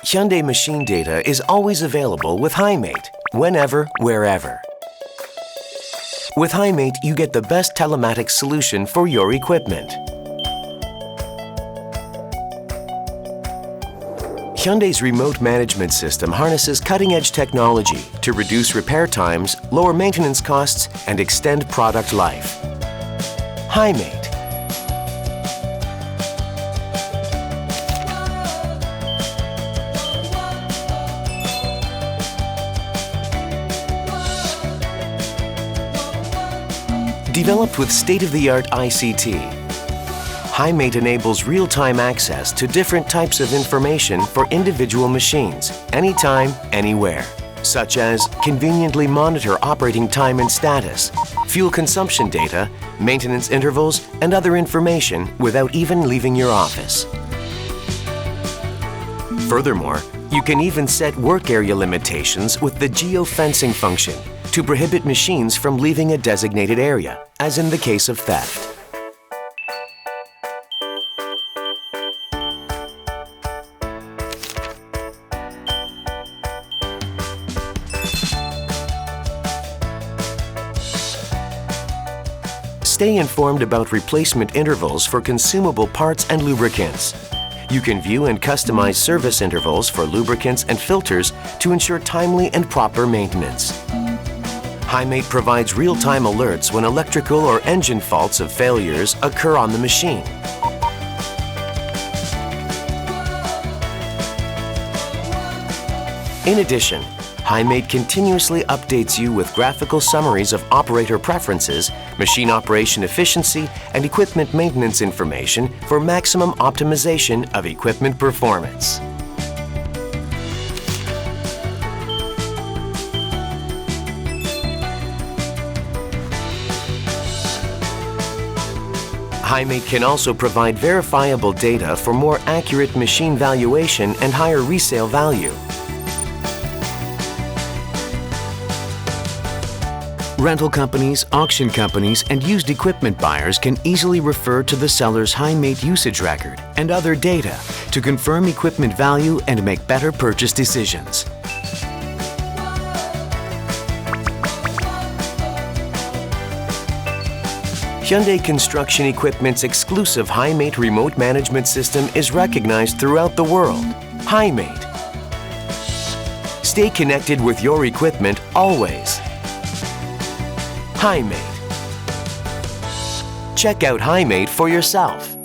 Hyundai machine data is always available with HYMATE, whenever, wherever. With HYMATE, you get the best telematics solution for your equipment. Hyundai's remote management system harnesses cutting-edge technology to reduce repair times, lower maintenance costs, and extend product life. HYMATE. Developed with state-of-the-art ICT, HYMATE enables real-time access to different types of information for individual machines, anytime, anywhere, such as conveniently monitor operating time and status, fuel consumption data, maintenance intervals, and other information without even leaving your office. Furthermore, you can even set work area limitations with the geo-fencing function to prohibit machines from leaving a designated area, as in the case of theft. Stay informed about replacement intervals for consumable parts and lubricants. You can view and customize service intervals for lubricants and filters to ensure timely and proper maintenance. HYMATE provides real-time alerts when electrical or engine faults of failures occur on the machine. In addition, HYMATE continuously updates you with graphical summaries of operator preferences, machine operation efficiency, and equipment maintenance information for maximum optimization of equipment performance. HYMATE can also provide verifiable data for more accurate machine valuation and higher resale value. Rental companies, auction companies, and used equipment buyers can easily refer to the seller's HYMATE usage record and other data to confirm equipment value and make better purchase decisions. Hyundai Construction Equipment's exclusive HYMATE remote management system is recognized throughout the world. HYMATE. Stay connected with your equipment always. HYMATE. Check out HYMATE for yourself.